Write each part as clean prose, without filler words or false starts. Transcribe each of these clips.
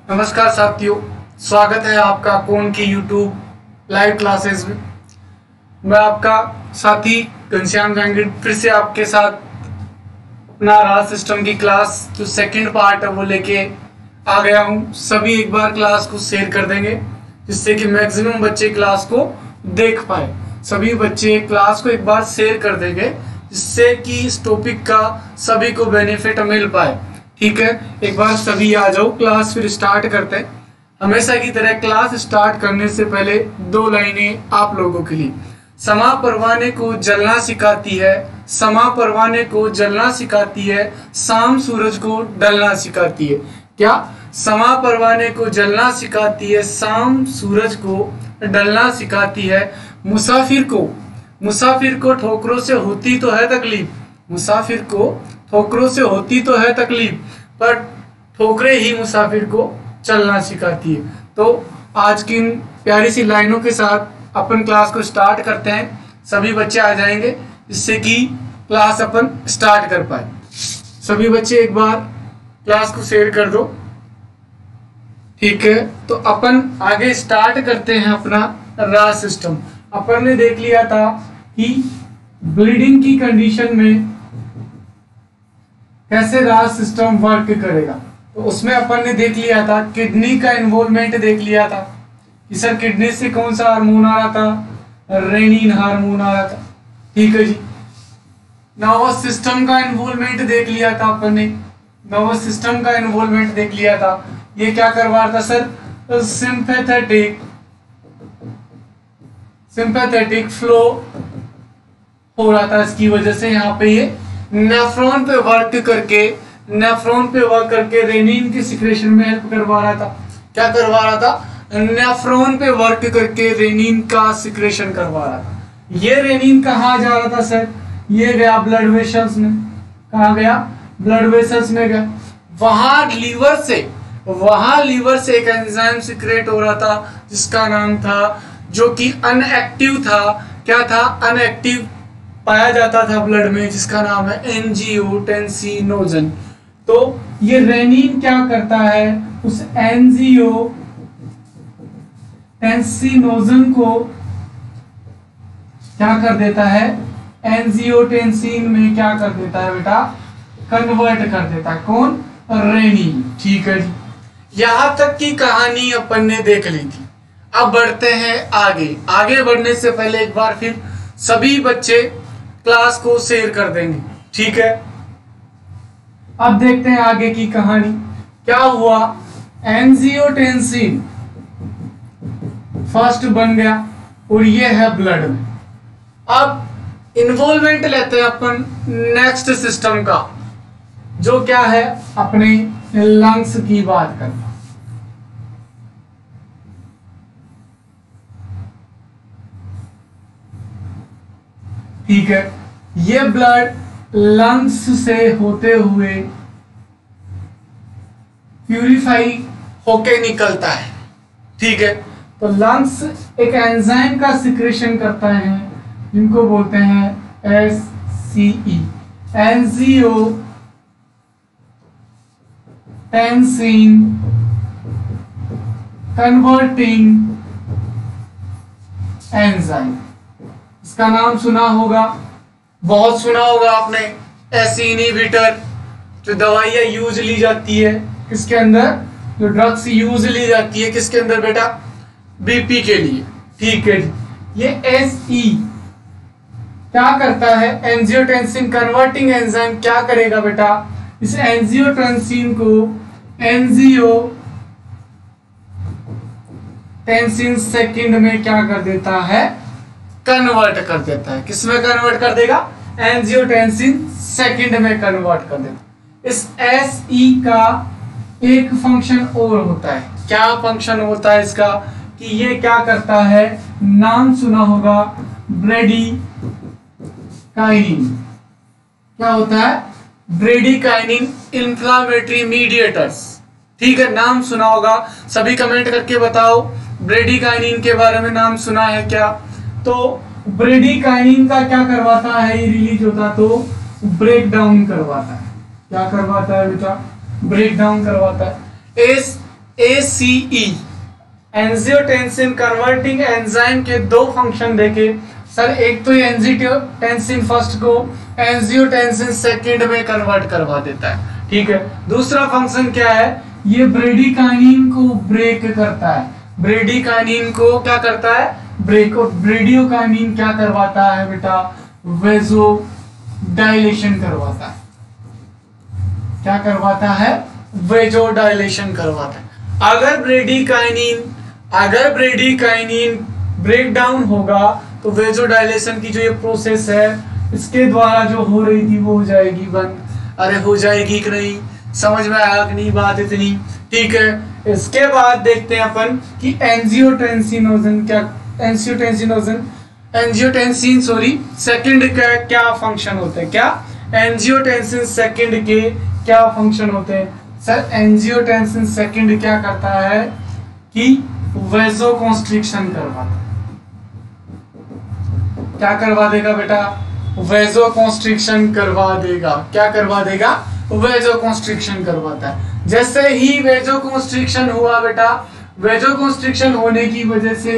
नमस्कार साथियों, स्वागत है आपका कौन की यूट्यूब लाइव क्लासेस में। मैं आपका साथी घनश्याम जहांगीर फिर से आपके साथ अपना राज सिस्टम की क्लास जो सेकंड पार्ट है वो लेके आ गया हूँ। सभी एक बार क्लास को शेयर कर देंगे जिससे कि मैक्सिमम बच्चे क्लास को देख पाए। सभी बच्चे क्लास को एक बार शेयर कर देंगे जिससे कि इस टॉपिक का सभी को बेनिफिट मिल पाए। ठीक है, एक बार सभी आ जाओ, क्लास फिर स्टार्ट करते हैं। हमेशा की तरह क्लास स्टार्ट करने से पहले दो लाइनें आप लोगों के लिए। समा परवाने को जलना सिखाती है, समा परवाने को जलना सिखाती है, शाम सूरज को ढलना सिखाती है। क्या? समा परवाने को जलना सिखाती है, शाम सूरज को ढलना सिखाती है। मुसाफिर को ठोकरों से होती तो है तकलीफ, मुसाफिर को ठोकरों से होती तो है तकलीफ, पर ठोकरें ही मुसाफिर को चलना सिखाती है। तो आज की इन प्यारी सी लाइनों के साथ अपन क्लास को स्टार्ट करते हैं। सभी बच्चे आ जाएंगे जिससे कि क्लास अपन स्टार्ट कर पाए। सभी बच्चे एक बार क्लास को शेयर कर दो। ठीक है, तो अपन आगे स्टार्ट करते हैं अपना राज सिस्टम। अपन ने देख लिया था कि ब्लीडिंग की कंडीशन में कैसे राज सिस्टम वर्क करेगा। तो उसमें अपन ने देख लिया था किडनी का इन्वॉल्वमेंट देख लिया था कि सर किडनी से कौन सा हार्मोन आ रहा था, रेनिन हार्मोन आ रहा था। ठीक है जी। नर्वस सिस्टम का इन्वॉल्वमेंट देख लिया था अपन ने, नर्वस सिस्टम का इन्वॉल्वमेंट देख लिया था। ये क्या करवा रहा था सर? सिंपैथेटिक फ्लो हो रहा था। इसकी वजह से यहाँ पे ये नेफ्रॉन पे वर्क करके रेनिन के सिक्रेशन में हेल्प करवा रहा था। क्या करवा रहा था? नेफ्रॉन पे वर्क करके रेनिन का सिक्रेशन करवा रहा था। ये रेनिन कहाँ जा रहा था सर? ये गया ब्लड वेसल्स में। कहाँ गया? ब्लड वेसल्स में गया। वहां लीवर से एक एंजाइम सिक्रेट हो रहा था जिसका नाम था, जो कि अनएक्टिव था। क्या था? अनएक्टिव पाया जाता था ब्लड में, जिसका नाम है एंजियोटेंसिनोजन। तो ये रेनिन क्या करता है? उस एंजियोटेंसिनोजन को क्या कर देता है? एंजियोटेंसिन में क्या कर देता है बेटा? कन्वर्ट कर देता है। कौन? रेनिन। ठीक है जी, यहां तक की कहानी अपन ने देख ली थी। अब बढ़ते हैं आगे बढ़ने से पहले एक बार फिर सभी बच्चे क्लास को शेयर कर देंगे। ठीक है, अब देखते हैं आगे की कहानी। क्या हुआ? एंजियोटेंसिन फर्स्ट बन गया और ये है ब्लड में। अब इन्वॉल्वमेंट लेते हैं अपन नेक्स्ट सिस्टम का, जो क्या है? अपने लंग्स की बात करना। ठीक है, ये ब्लड लंग्स से होते हुए प्यूरिफाई होके निकलता है। ठीक है, तो लंग्स एक एंजाइम का सिक्रेशन करता है जिनको बोलते हैं एससीई, एंजियोटेंसिन कन्वर्टिंग एंजाइम। इसका नाम सुना होगा, बहुत सुना होगा आपने। एसी इनहिबिटर, जो दवाइयां यूज ली जाती है किसके अंदर? जो ड्रग्स यूज ली जाती है किसके अंदर बेटा? बीपी के लिए। ठीक है, ये एसई क्या करता है? एंजियोटेंसिन कन्वर्टिंग एंजाइम क्या करेगा बेटा? इस एंजियोटेंसिन को एंजियोटेंसिन सेकंड में क्या कर देता है? कन्वर्ट कर देता है। किसमें कन्वर्ट कर देगा? एंजियोटेंसिन सेकंड में कन्वर्ट कर देता। इस एसई का एक फंक्शन और होता है। क्या फंक्शन होता है इसका? कि ये क्या करता है? नाम सुना होगा ब्रेडिकाइनिन। क्या होता है? Bradykinin inflammatory mediators. ठीक है, नाम सुना होगा। सभी कमेंट करके बताओ ब्रेडिकाइनिन के बारे में नाम सुना है क्या? तो ब्रेडिकाइनिन का क्या करवाता है? ये रिलीज होता तो ब्रेक डाउन करवाता है। क्या करवाता है बेटा? ब्रेक डाउन करवाता है। इस ACE एंजियोटेंसिन कन्वर्टिंग एंजाइम के दो फंक्शन देखे सर। एक तो ये एंजियोटेंसिन फर्स्ट को एंजियोटेंसिन सेकंड में कन्वर्ट करवा देता है, ठीक है। दूसरा फंक्शन क्या है, ये ब्रेडिकाइनिन को ब्रेक करता है। ब्रेडिकाइनिन को क्या करता है, ब्रेक। और ब्रेडियोकाइनिन क्या करवाता है बेटा, वेजो डायलेशन करवाता है। क्या करवाता है, वेजो डायलेशन करवाता है। अगर ब्रेडिकाइनिन ब्रेक डाउन होगा तो वेजो डायलेशन की जो ये प्रोसेस है इसके द्वारा जो हो रही थी वो हो जाएगी बंद। अरे हो जाएगी कि नहीं, समझ में आया कि नहीं बात इतनी, ठीक है। इसके बाद देखते हैं अपन कि एंजियोटेंसिन सेकंड का क्या फंक्शन होते हैं। क्या एंजियोटेंसिन सेकंड के क्या फंक्शन होते हैं सर। एंजियोटेंसिन सेकंड क्या करता है कि वेजो कॉन्स्ट्रिक्शन करवाता है। क्या करवा देगा बेटा, वेजो कॉन्स्ट्रिक्शन करवा देगा। क्या करवा देगा, वेजो कॉन्स्ट्रिक्शन करवाता है। जैसे ही वेजो कॉन्स्ट्रिक्शन हुआ बेटा, वेजो कॉन्स्ट्रिक्शन होने की वजह से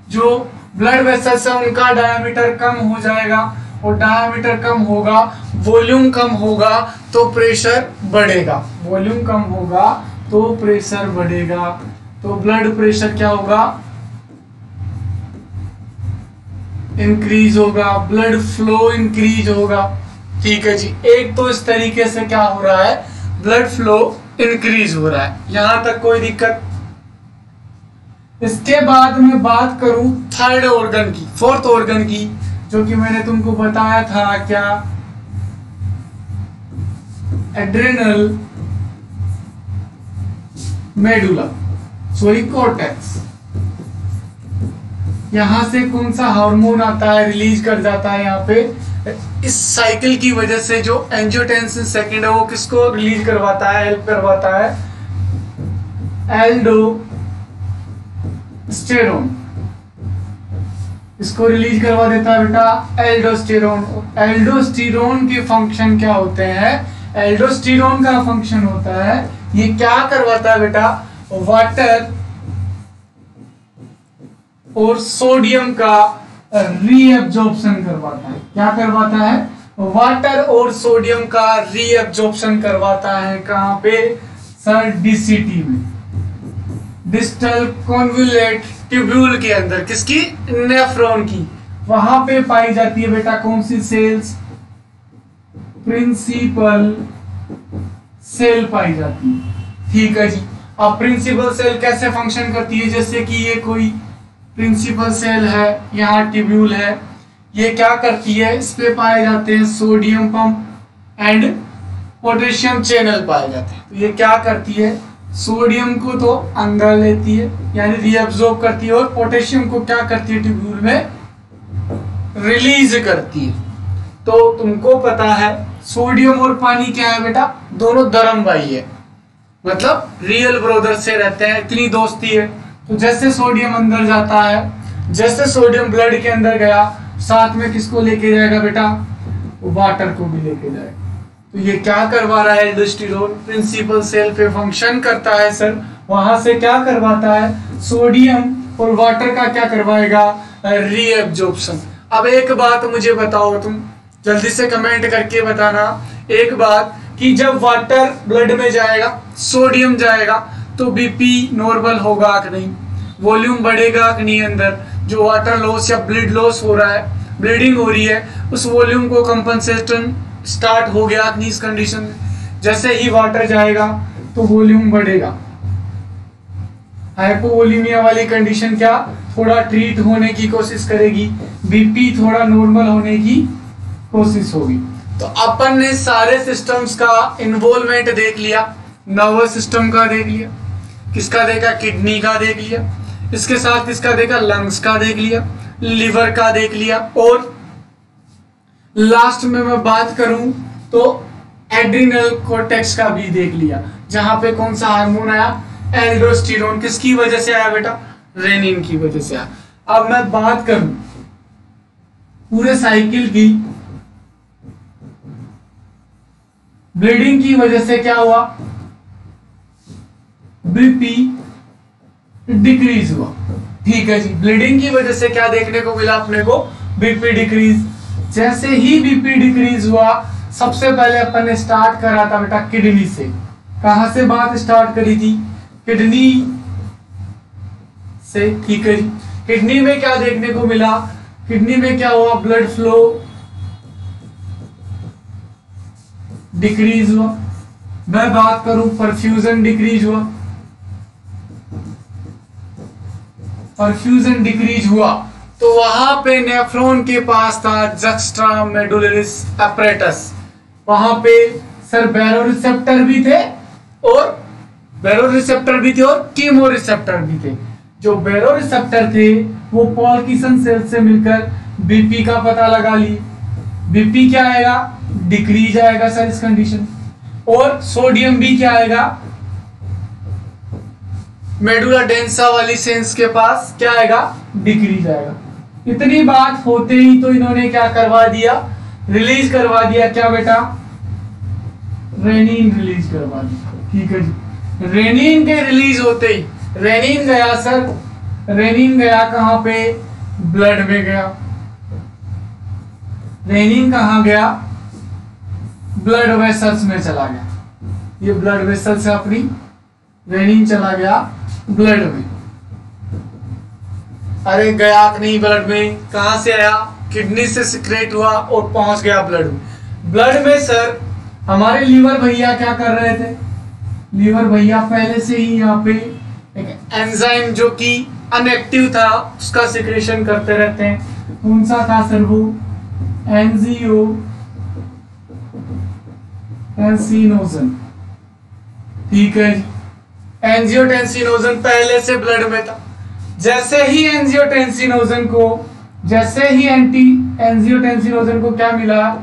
जो ब्लड वेसल्स है उनका डायमीटर कम हो जाएगा, और डायमीटर कम होगा, वॉल्यूम कम होगा तो प्रेशर बढ़ेगा। वॉल्यूम कम होगा तो प्रेशर बढ़ेगा, तो ब्लड प्रेशर क्या होगा, इंक्रीज होगा, ब्लड फ्लो इंक्रीज होगा, ठीक है जी। एक तो इस तरीके से क्या हो रहा है, ब्लड फ्लो इंक्रीज हो रहा है, यहां तक कोई दिक्कत। इसके बाद मैं बात करूं थर्ड ऑर्गन की, फोर्थ ऑर्गन की, जो कि मैंने तुमको बताया था क्या, एड्रेनल मेडुला कॉर्टेक्स। यहां से कौन सा हार्मोन आता है, रिलीज कर जाता है यहाँ पे। इस साइकिल की वजह से जो एंजियोटेंसिन सेकंड है वो किसको रिलीज करवाता है, हेल्प करवाता है, एल्डोस्टेरोन। इसको रिलीज करवा देता है बेटा एल्डोस्टेरोन। एल्डोस्टेरोन के फंक्शन क्या होते हैं, एल्डोस्टेरोन का फंक्शन होता है, ये क्या करवाता है बेटा, वाटर और सोडियम का रीएब्जॉर्प्शन करवाता है। क्या करवाता है, वाटर और सोडियम का रीएब्जॉर्प्शन करवाता है। कहां पे सर, डीसीटी में, डिस्टल कॉन्वोल्यूट ट्यूब्यूल के अंदर, किसकी, नेफ्रॉन की। वहां पे पाई जाती है बेटा कौन सी सेल्स, प्रिंसिपल सेल पाई जाती है, ठीक है जी। अब प्रिंसिपल सेल कैसे फंक्शन करती है, जैसे कि ये कोई प्रिंसिपल सेल है, यहाँ ट्यूब्यूल है, ये क्या करती है, इस पे पाए जाते हैं sodium pump and potassium channel पाए जाते हैं। तो ये क्या करती है, सोडियम को तो अंदर लेती है यानी रीअब्सॉर्ब करती है, और पोटेशियम को क्या करती है, ट्यूब्यूल में रिलीज करती है। तो तुमको पता है सोडियम और पानी क्या है बेटा, दोनों धर्म भाई है, मतलब रियल ब्रदर से रहते हैं, इतनी दोस्ती है। तो जैसे सोडियम अंदर जाता है, जैसे सोडियम ब्लड के अंदर गया, साथ में किसको लेके जाएगा बेटा, वाटर को भी लेके जाएगा। तो ये क्या करवा रहा है, एल्डोस्टेरोन प्रिंसिपल सेल पे फंक्शन करता है सर। वहां से क्या करवाता है, सोडियम और वाटर का क्या करवाएगा, रीएब्जॉर्प्शन। अब एक बात मुझे बताओ, तुम जल्दी से कमेंट करके बताना एक बात, कि जब वाटर ब्लड में जाएगा, सोडियम जाएगा, तो बीपी नॉर्मल होगा कि नहीं, वॉल्यूम बढ़ेगा कि नहीं, अंदर जो वाटर लॉस या ब्लड लॉस हो रहा है, ब्लीडिंग हो रही है, उस वॉल्यूम को कंपनसेशन स्टार्ट हो गया इस कंडीशन में। जैसे ही वाटर जाएगा तो वॉल्यूम बढ़ेगा, हाइपोवोलीमिया वाली कंडीशन क्या, थोड़ा ट्रीट होने की कोशिश करेगी, बीपी थोड़ा नॉर्मल होने की कोशिश होगी। तो अपन ने सारे सिस्टम्स का इन्वॉल्वमेंट देख लिया, नर्वस सिस्टम का देख लिया, किसका देखा, किडनी का देख लिया, इसके साथ किसका देखा, लंग्स का देख लिया, लिवर का देख लिया, और लास्ट में मैं बात करूं तो एड्रिनल कॉर्टेक्स का भी देख लिया, जहां पे कौन सा हार्मोन आया, एल्डोस्टेरोन। किसकी वजह से आया बेटा, रेनिन की वजह से आया। अब मैं बात करूं पूरे साइकिल की, ब्लीडिंग की वजह से क्या हुआ, बीपी डिक्रीज हुआ। ठीक है जी, ब्लीडिंग की वजह से क्या देखने को मिला अपने को, बीपी डिक्रीज। जैसे ही बीपी डिक्रीज हुआ, सबसे पहले अपन ने स्टार्ट करा था बेटा किडनी से। कहां से बात स्टार्ट करी थी, किडनी से। ठीक है जी, किडनी में क्या देखने को मिला, किडनी में क्या हुआ, ब्लड फ्लो डिक्रीज हुआ। मैं बात करूं परफ्यूजन डिक्रीज हुआ, परफ्यूजन डिक्रीज हुआ तो वहां पे नेफ्रॉन के पास था जक्स्ट्रा मेडुलरिस एपरेटस। वहां पे सर बैरोरिसेप्टर भी थे और कीमो रिसेप्टर भी थे। जो बैरोरिसेप्टर थे वो पॉल्किसन सेल से मिलकर बीपी का पता लगा लिए। बीपी क्या आएगा, डिक्रीज आएगा सर इस कंडीशन। और सोडियम भी क्या आएगा, मेडुला डेंसा वाली सेंस के पास क्या आएगा, डिक्रीज आएगा। इतनी बात होते ही तो इन्होंने क्या करवा दिया, रिलीज करवा दिया, क्या बेटा, रेनिन रिलीज करवा दिया। ठीक है जी, रेनिन के रिलीज होते ही रेनिन गया सर, रेनिन गया कहां पे, ब्लड में गया। रेनिन कहां गया, ब्लड वेसल्स में चला गया। ये ब्लड वेसल से अपनी रेनिन चला गया ब्लड में। अरे गया नहीं ब्लड में, कहां से आया, किडनी से सिक्रेट हुआ और पहुंच गया ब्लड में। ब्लड में सर हमारे लीवर भैया क्या कर रहे थे, लीवर भैया पहले से ही यहाँ पे एक एंजाइम जो कि अनएक्टिव था उसका सिक्रेशन करते रहते हैं। कौन सा था सर वो, एंजियोटेंसिनोजन। ठीक है, एंजियोटेंसिनोजन पहले से ब्लड में था। जैसे ही एंजियोटेंसिनोजन को क्या मिला,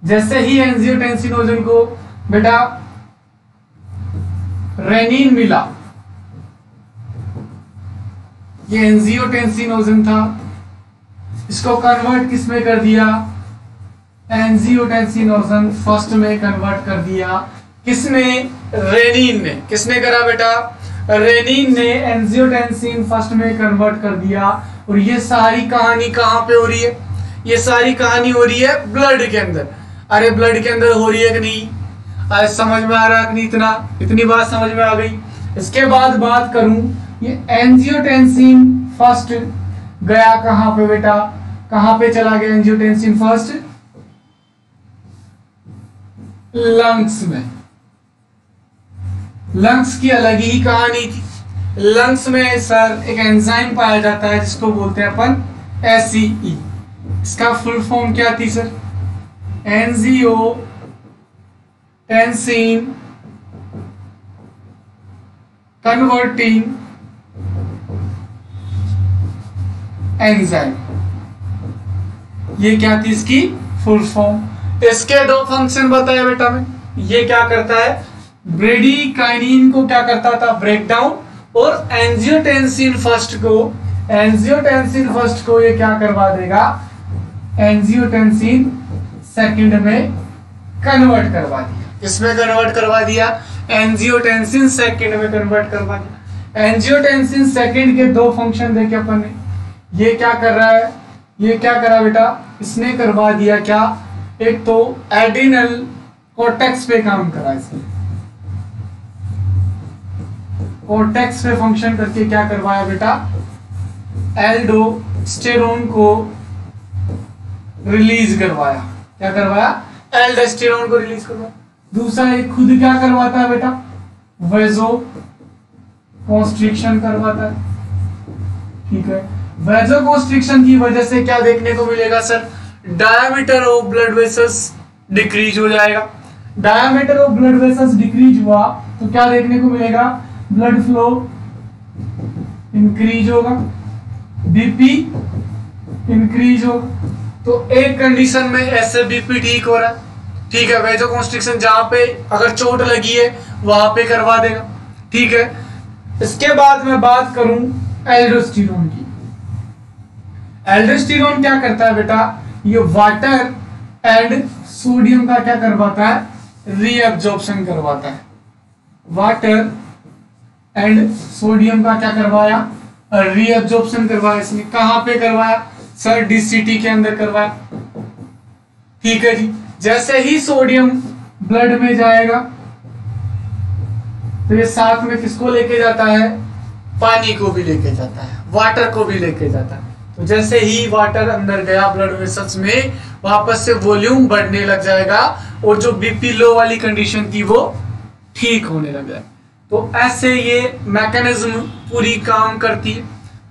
जैसे ही एंजियोटेंसिनोजन को बेटा रेनिन मिला, ये एंजियोटेंसिनोजन था, इसको कन्वर्ट किस में कर दिया, एंजियोटेंसिनोजन फर्स्ट में कन्वर्ट कर दिया। किसने, रेनिन ने। किसने करा बेटा, रेनिन ने एंजियोटेंसिन फर्स्ट में कन्वर्ट कर दिया। और ये सारी कहानी कहां पे हो रही है, ये सारी कहानी हो रही है ब्लड के अंदर। अरे ब्लड के अंदर हो रही है कि नहीं, आज समझ में आ रहा है कि नहीं, इतनी बात समझ में आ गई। इसके बाद बात करूं, ये एंजियोटेंसिन फर्स्ट गया कहां पे बेटा, कहां पे चला गया एंजियोटेंसिन फर्स्ट, लंग्स में। लंग्स की अलग ही कहानी थी। लंग्स में सर एक एंजाइम पाया जाता है जिसको बोलते हैं अपन एसीई। इसका फुल फॉर्म क्या थी सर, एंजियोटेंसिन कन्वर्टिंग एंजाइम। ये क्या थी इसकी फुल फॉर्म। इसके दो फंक्शन बताया बेटा में। ये क्या करता है, ब्रेडिकाइनिन को क्या करता था, ब्रेक डाउन, और एंजियोटेंसिन फर्स्ट को ये क्या करवा देगा, एंजियोटेंसिन सेकंड में कन्वर्ट करवा दिया। इसमें कन्वर्ट करवा दिया, एंजियोटेंसिन सेकंड में कन्वर्ट करवा दिया। एंजियोटेंसिन सेकंड के दो फंक्शन देखे अपन ने। ये क्या कर रहा है, ये क्या करा बेटा, इसने करवा दिया क्या, एक तो एड्रिनल कोर्टेक्स पे काम करा, इसने कोर्टेक्स पे फंक्शन करके क्या करवाया बेटा, एल्डोस्टेरोन को रिलीज करवाया। क्या करवाया, एल्डोस्टेरोन को रिलीज करवाया। दूसरा एक खुद क्या करवाता है बेटा, वेजो कॉन्स्ट्रिक्शन करवाता है। ठीक है, वेजो कॉन्स्ट्रिक्शन की वजह से क्या देखने को मिलेगा sir, diameter of blood vessels decrease हो जाएगा। Diameter of blood vessels decrease हुआ तो क्या देखने को मिलेगा, ब्लड फ्लो इंक्रीज होगा, बीपी इंक्रीज होगा। तो एक कंडीशन में ऐसे बीपी ठीक हो रहा है। ठीक है, वेजो कॉन्स्ट्रिक्शन जहां पे अगर चोट लगी है वहां पे करवा देगा। ठीक है, इसके बाद मैं बात करूं एल्डोस्टेरोन की। एल्डोस्टेरोन क्या करता है बेटा, ये वाटर एंड सोडियम का क्या करवाता है, रीअब्जॉर्प्शन करवाता है। वाटर एंड सोडियम का क्या करवाया, रीअब्जॉर्प्शन करवाया। इसने कहां पे करवाया सर, डीसीटी के अंदर करवाया। ठीक है जी। जैसे ही सोडियम ब्लड में जाएगा तो ये साथ में किसको लेके जाता है, पानी को भी लेके जाता है, वाटर को भी लेके जाता है। तो जैसे ही वाटर अंदर गया ब्लड वेसल्स में, वापस से वॉल्यूम बढ़ने लग जाएगा और जो बीपी लो वाली कंडीशन थी वो ठीक होने लग जाएगा। तो ऐसे ये मैकेनिज्म पूरी काम करती है।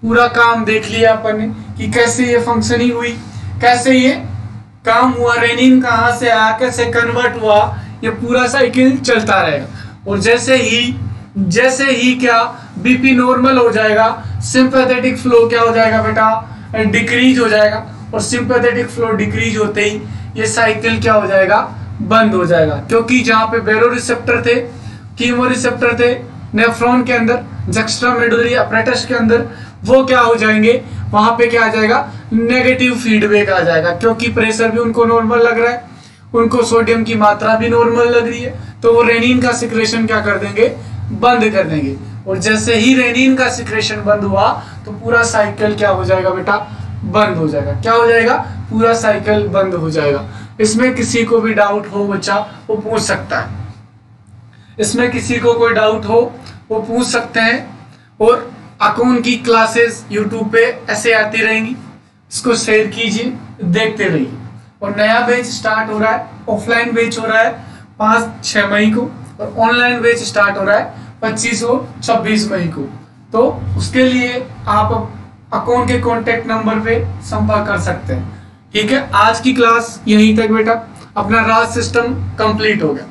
पूरा काम देख लिया अपन ने कि कैसे ये फंक्शनिंग हुई, कैसे ये काम हुआ, रेनिन कहां से आया, कैसे कन्वर्ट हुआ, ये पूरा साइकिल चलता रहेगा। और जैसे ही क्या बीपी नॉर्मल हो जाएगा, सिंपैथेटिक फ्लो क्या हो जाएगा बेटा, डिक्रीज हो जाएगा। और सिंपैथेटिक फ्लो डिक्रीज होते ही ये साइकिल क्या हो जाएगा, बंद हो जाएगा। क्योंकि जहां पे बैरो रिसेप्टर थे, कीमो रिसेप्टर थे नेफ्रॉन के अंदर, जुक्स्टामेडुलरी अपैरेटस के अंदर, वो क्या हो जाएंगे, वहां पे क्या आ जाएगा, नेगेटिव फीडबैक आ जाएगा। क्योंकि प्रेशर भी उनको नॉर्मल लग रहा है, उनको सोडियम की मात्रा भी नॉर्मल लग रही है, तो वो रेनिन का सिक्रेशन क्या कर देंगे, बंद कर देंगे। और जैसे ही रेनिन का सिक्रेशन बंद हुआ तो पूरा साइकिल क्या हो जाएगा बेटा, बंद हो जाएगा। क्या हो जाएगा, पूरा साइकिल बंद हो जाएगा। इसमें किसी को भी डाउट हो बच्चा वो पूछ सकता है, इसमें किसी को कोई डाउट हो वो पूछ सकते हैं। और अकाउंट की क्लासेस यूट्यूब पे ऐसे आती रहेंगी, इसको शेयर कीजिए, देखते रहिए। और नया बैच स्टार्ट हो रहा है, ऑफलाइन बैच हो रहा है 5-6 मई को, और ऑनलाइन बैच स्टार्ट हो रहा है 25 और 26 मई को। तो उसके लिए आप अकाउंट के कॉन्टेक्ट नंबर पे संपर्क कर सकते हैं। ठीक है, आज की क्लास यहीं तक बेटा, अपना राज सिस्टम कंप्लीट हो गया।